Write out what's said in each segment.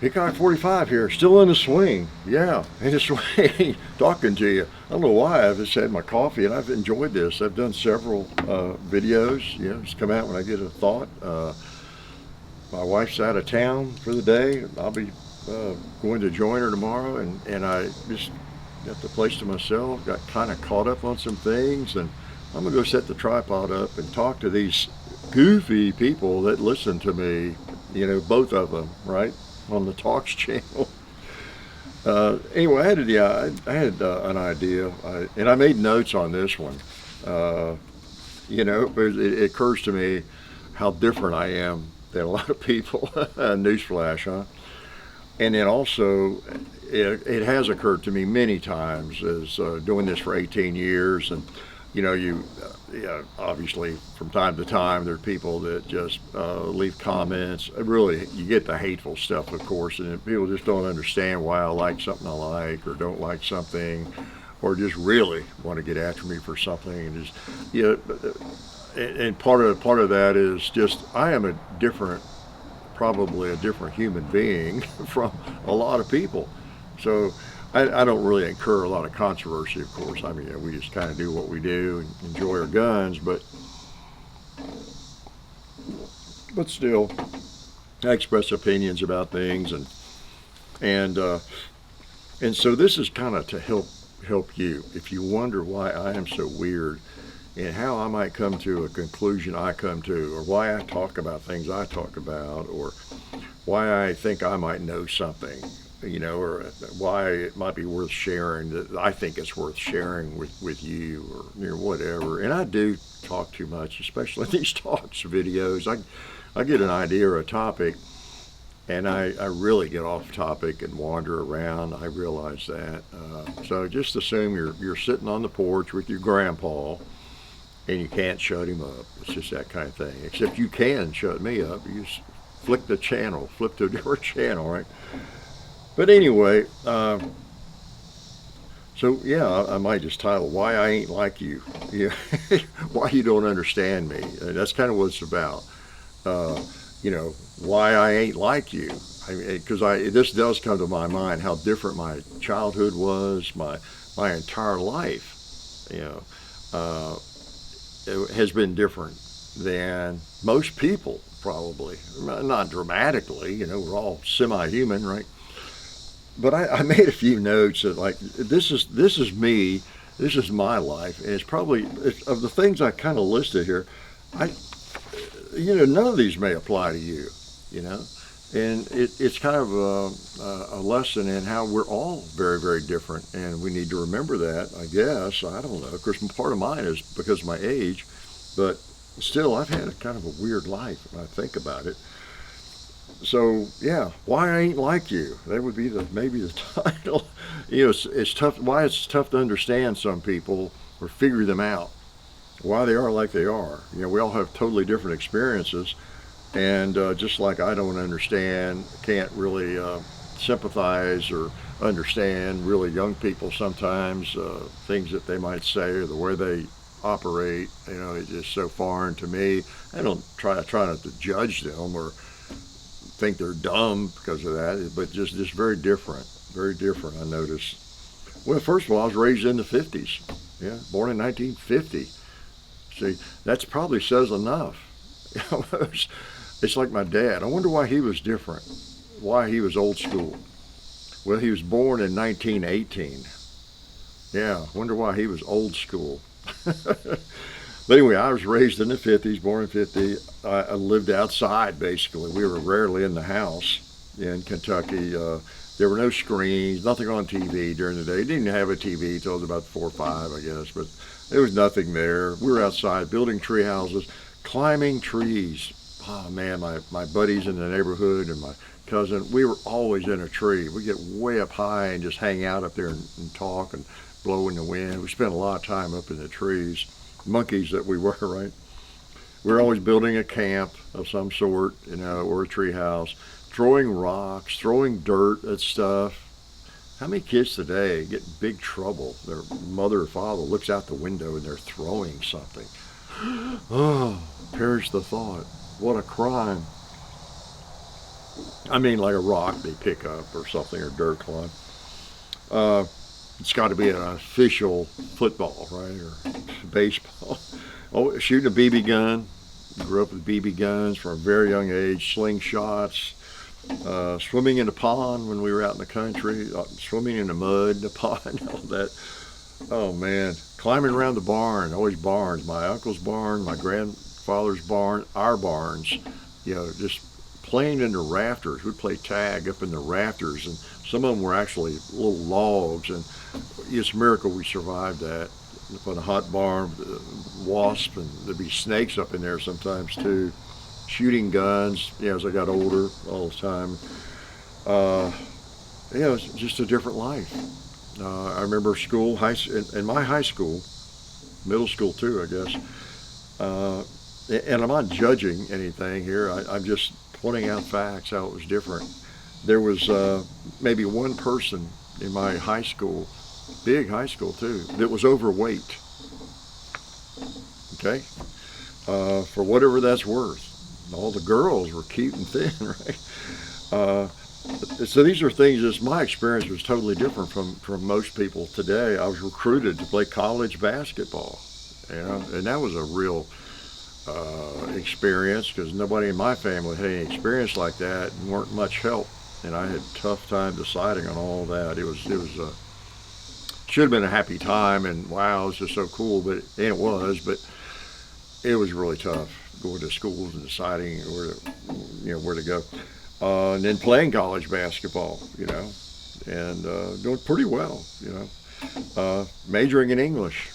Peacock 45 here, still in the swing. Yeah, in the swing, talking to you. I don't know why. I've just had my coffee and I've enjoyed this. I've done several videos, just come out when I get a thought. My wife's out of town for the day. I'll be going to join her tomorrow, and I just got the place to myself, got kind of caught up on some things, and I'm going to go set the tripod up and talk to these goofy people that listen to me, both of them, right? On the Talks channel. Anyway, I had an idea, and I made notes on this one. It occurs to me how different I am than a lot of people. Newsflash, huh? And then also, it has occurred to me many times as doing this for 18 years, and obviously from time to time there are people that just leave comments. Really, you get the hateful stuff, of course, and people just don't understand why I like something I like or don't like something, or just really want to get after me for something. And just and part of that is just I am probably a different human being from a lot of people. So I don't really incur a lot of controversy, of course. I mean, we just kind of do what we do and enjoy our guns, but still, I express opinions about things, and so this is kind of to help you if you wonder why I am so weird and how I might come to a conclusion I come to, or why I talk about things I talk about, or why I think I might know something, or why it might be worth sharing, that I think it's worth sharing with you, or whatever. And I do talk too much, especially in these talks videos. I get an idea or a topic, and I really get off topic and wander around. I realize that. So just assume you're sitting on the porch with your grandpa, and you can't shut him up. It's just that kind of thing. Except you can shut me up. You just flip to a different channel, right? But anyway, so yeah, I might just title "Why I Ain't Like You." Yeah, why you don't understand me. That's kind of what it's about. Why I ain't like you. Because this does come to my mind how different my childhood was, my entire life. It has been different than most people, probably. Not dramatically, we're all semi-human, right? But I made a few notes that, like, this is me, this is my life, and of the things I kind of listed here, none of these may apply to you, and it's kind of a lesson in how we're all very, very different, and we need to remember that, I guess. I don't know. Of course, part of mine is because of my age, but still, I've had a kind of a weird life when I think about it. So, yeah, why I ain't like you. That would be maybe the title. It's tough. Why it's tough to understand some people or figure them out, why they are like they are. We all have totally different experiences. And just like I don't understand, can't really sympathize or understand really young people sometimes, things that they might say or the way they operate, it's just so foreign to me. I try not to judge them or think they're dumb because of that, but just very different, I noticed. Well, first of all, I was raised in the 50s. Yeah, born in 1950. See, that's probably says enough. It's like my dad. I wonder why he was different, why he was old school. Well, he was born in 1918. Yeah, I wonder why he was old school. But anyway, I was raised in the 50s, born in 50. I lived outside, basically. We were rarely in the house in Kentucky. There were no screens, nothing on TV during the day. Didn't have a TV until it was about 4 or 5, I guess. But there was nothing there. We were outside building tree houses, climbing trees. Oh, man, my buddies in the neighborhood and my cousin, we were always in a tree. We get way up high and just hang out up there and talk and blow in the wind. We spent a lot of time up in the trees. Monkeys that we were, right? We were always building a camp of some sort, or a tree house, throwing rocks, throwing dirt at stuff. How many kids today get in big trouble? Their mother or father looks out the window and they're throwing something. Oh, perish the thought. What a crime. I mean, like a rock they pick up or something, or dirt clod. Uh, it's got to be an official football, right, or baseball. Oh, shooting a BB gun. Grew up with BB guns from a very young age. Slingshots. Swimming in the pond when we were out in the country. Swimming in the mud, the pond, all that. Oh man, climbing around the barn. Always barns. My uncle's barn, my grandfather's barn, our barns. Just playing in the rafters. We'd play tag up in the rafters, and some of them were actually little logs. And it's a miracle we survived that. Up on a hot barn, wasp, and there'd be snakes up in there sometimes too. Shooting guns, as I got older all the time. Uh, it's just a different life. I remember school, in my high school, middle school too, I guess. And I'm not judging anything here. I'm just pointing out facts, how it was different. There was maybe one person in my high school, big high school too, that was overweight. Okay, for whatever that's worth. All the girls were cute and thin, right? Uh, so these are things. Just my experience was totally different from most people today. I was recruited to play college basketball, and that was a real experience because nobody in my family had any experience like that and weren't much help. And I had a tough time deciding on all that. It was should have been a happy time, and wow, it was just so cool. And it was, but it was really tough going to schools and deciding where to go, and then playing college basketball, and doing pretty well, majoring in English,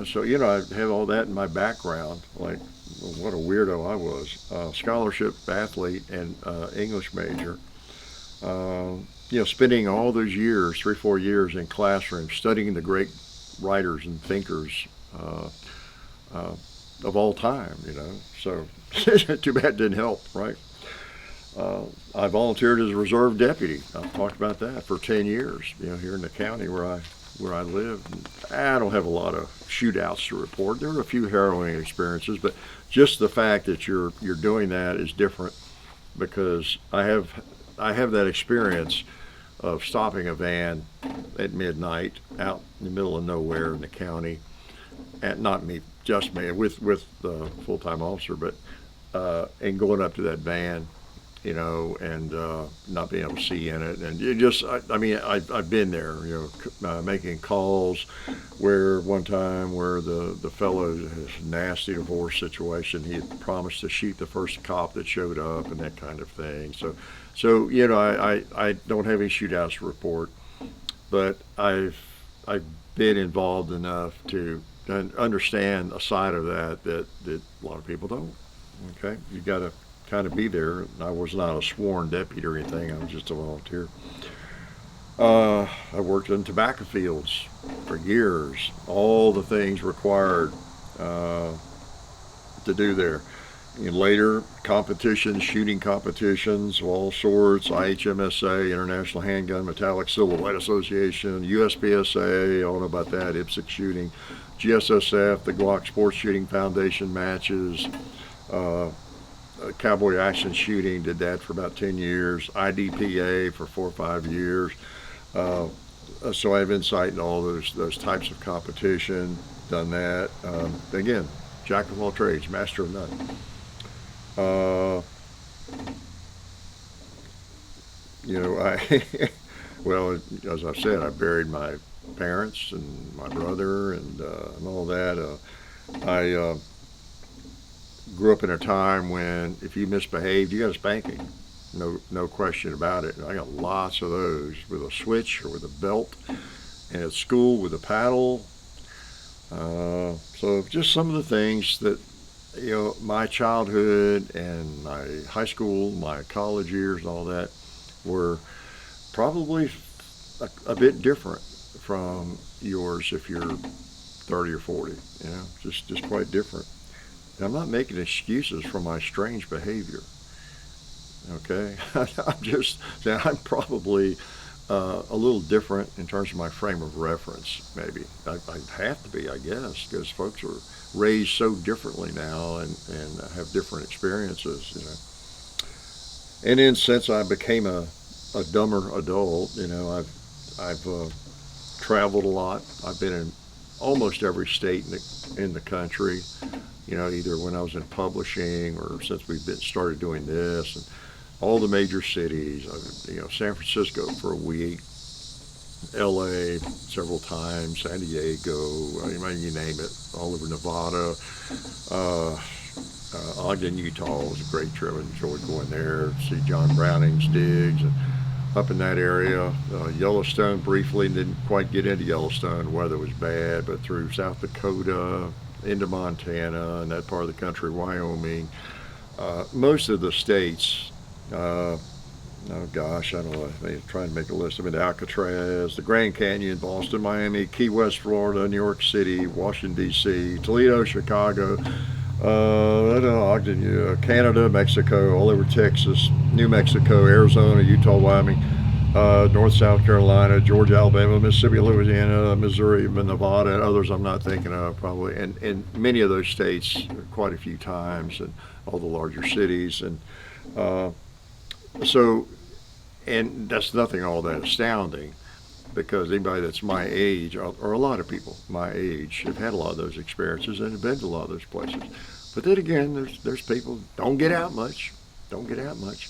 so I have all that in my background. Like, what a weirdo I was, scholarship athlete and English major. Spending all those years, 3 4 years in classrooms, studying the great writers and thinkers uh, of all time, So too bad it didn't help, right? I volunteered as a reserve deputy. I've talked about that for 10 years, here in the county where I live. I don't have a lot of shootouts to report. There were a few harrowing experiences, but just the fact that you're doing that is different because I have that experience of stopping a van at midnight out in the middle of nowhere in the county, and not me, just me, with the full-time officer, but and going up to that van, and not being able to see in it, and it just, I've been there, making calls where one time where the fellow, his nasty divorce situation, he had promised to shoot the first cop that showed up and that kind of thing. So I don't have any shootouts to report, but I've been involved enough to understand a side of that a lot of people don't. Okay, you got to kind of be there. I was not a sworn deputy or anything. I was just a volunteer. I worked in tobacco fields for years. All the things required to do there. And later, competitions, shooting competitions of all sorts, IHMSA, International Handgun Metallic Silhouette Association, USPSA, I don't know about that, IPSC shooting, GSSF, the Glock Sports Shooting Foundation matches, Cowboy Action Shooting, did that for about 10 years, IDPA for 4 or 5 years. So I have insight in all those types of competition, done that. Again, jack of all trades, master of none. Uh, I, well, as I've said, I buried my parents and my brother and all that. I grew up in a time when if you misbehaved, you got a spanking. No question about it. I got lots of those with a switch or with a belt, and at school with a paddle. So just some of the things that my childhood and my high school, my college years, and all that were probably a bit different from yours if you're 30 or 40. Just quite different. And I'm not making excuses for my strange behavior. Okay, I'm just saying I'm probably a little different in terms of my frame of reference. Maybe I have to be, I guess, because folks are raised so differently now and have different experiences. And then since I became a dumber adult, I've traveled a lot. I've been in almost every state in the country. Either when I was in publishing or since started doing this, and all the major cities. San Francisco for a week, L.A. several times, San Diego. I mean, you name it. All over Nevada. Uh, Ogden, Utah was a great trip. I enjoyed going there, see John Browning's digs, and up in that area. Yellowstone briefly, didn't quite get into Yellowstone. The weather was bad, but through South Dakota, into Montana, and that part of the country, Wyoming. Most of the states, oh gosh, I don't know, I'm trying to make a list. I've been to Alcatraz, the Grand Canyon, Boston, Miami, Key West, Florida, New York City, Washington, D.C., Toledo, Chicago, Ogden, Canada, Mexico, all over Texas, New Mexico, Arizona, Utah, Wyoming, North South Carolina, Georgia, Alabama, Mississippi, Louisiana, Missouri, Nevada, and others I'm not thinking of probably, and many of those states quite a few times, and all the larger cities, and uh, so, and that's nothing all that astounding because anybody that's my age, or a lot of people my age, have had a lot of those experiences and have been to a lot of those places. But then again, there's people who don't get out much, don't get out much.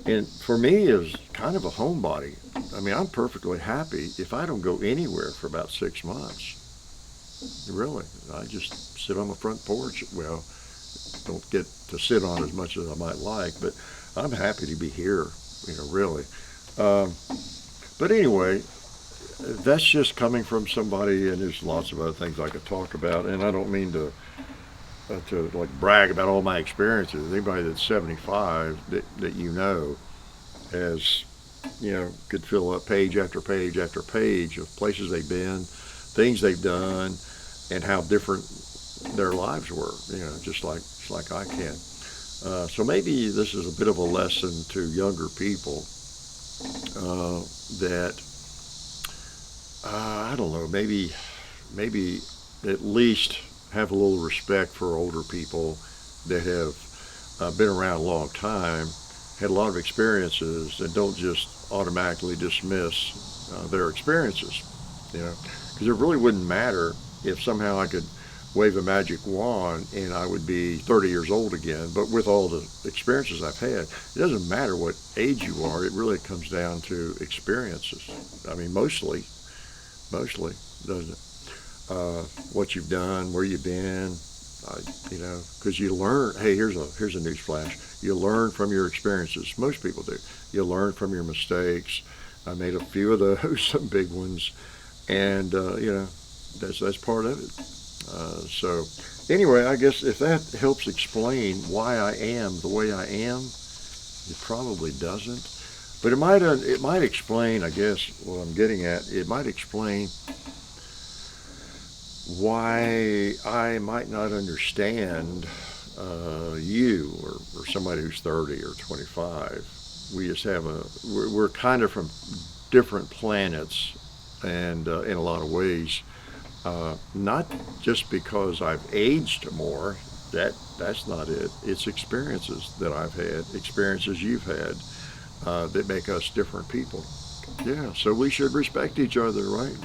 And for me, is kind of a homebody. I mean, I'm perfectly happy if I don't go anywhere for about 6 months. Really, I just sit on the front porch. Well, don't get to sit on as much as I might like, but I'm happy to be here. Really. Um, but anyway, that's just coming from somebody, and there's lots of other things I could talk about. And I don't mean to like brag about all my experiences. Anybody that's 75 that has, could fill up page after page after page of places they've been, things they've done, and how different their lives were. Just like I can. So maybe this is a bit of a lesson to younger people that I don't know. Maybe at least have a little respect for older people that have been around a long time, had a lot of experiences, and don't just automatically dismiss their experiences. Because it really wouldn't matter if somehow I could wave a magic wand and I would be 30 years old again. But with all the experiences I've had, it doesn't matter what age you are. It really comes down to experiences. I mean, mostly, doesn't it? What you've done, where you've been, because you learn. Hey, here's a news flash. You learn from your experiences. Most people do. You learn from your mistakes. I made a few of those, some big ones, and that's part of it. So anyway, I guess if that helps explain why I am the way I am, it probably doesn't. But it might explain, I guess, what I'm getting at. It might explain why I might not understand you or somebody who's 30 or 25. We just have we're kind of from different planets, and in a lot of ways, not just because I've aged more. That's not it. It's experiences that I've had, experiences you've had, that make us different people. Yeah, so we should respect each other, right?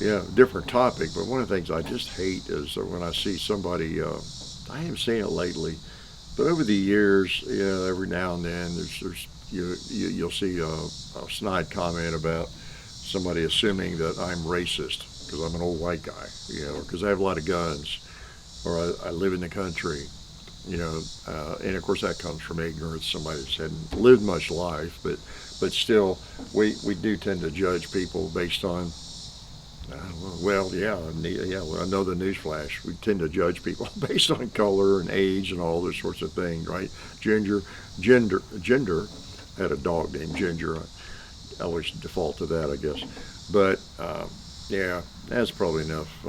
Yeah, different topic, but one of the things I just hate is when I see somebody. I haven't seen it lately, but over the years, every now and then, you'll see a snide comment about somebody assuming that I'm racist because I'm an old white guy, or because I have a lot of guns, or I live in the country, and of course that comes from ignorance. Somebody that's hadn't lived much life, but still, we do tend to judge people based on. Well, yeah, yeah. Well, I know the newsflash. We tend to judge people based on color and age and all those sorts of things, right? Gender. I had a dog named Ginger. I always default to that, I guess. But yeah, that's probably enough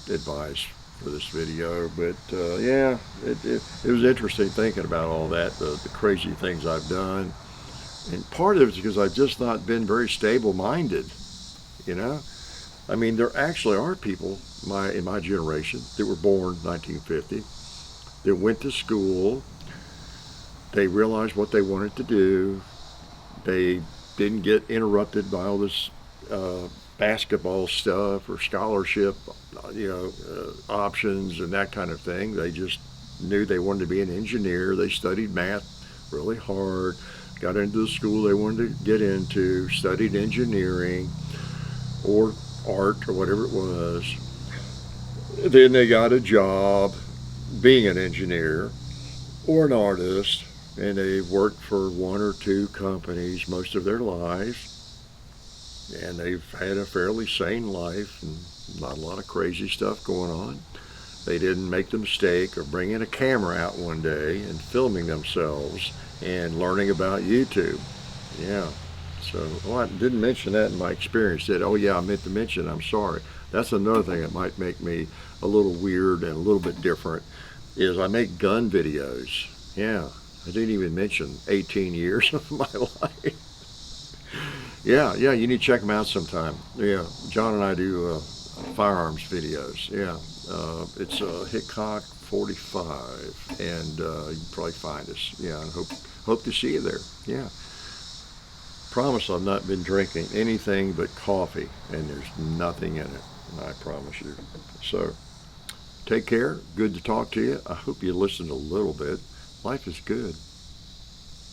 advice for this video. But yeah, it was interesting thinking about all that, the crazy things I've done, and part of it's because I've just not been very stable-minded, you know. I mean, there actually are people in my generation that were born 1950 that went to school, They realized what they wanted to do. They didn't get interrupted by all this basketball stuff or scholarship, options and that kind of thing. They just knew they wanted to be an engineer. They studied math really hard, got into the school they wanted to get into, studied engineering or art or whatever it was. Then they got a job being an engineer or an artist, and they worked for one or two companies most of their lives, and they've had a fairly sane life and not a lot of crazy stuff going on. They didn't make the mistake of bringing a camera out one day and filming themselves and learning about YouTube. Yeah. So, I didn't mention that in my experience. Did oh yeah, I meant to mention. I'm sorry. That's another thing that might make me a little weird and a little bit different. Is I make gun videos. Yeah, I didn't even mention 18 years of my life. Yeah, yeah, you need to check them out sometime. Yeah, John and I do firearms videos. Yeah, it's Hickok 45, and you can probably find us. Yeah, and hope to see you there. Yeah. Promise I've not been drinking anything but coffee, and there's nothing in it. I promise you. So, take care. Good to talk to you. I hope you listened a little bit. Life is good.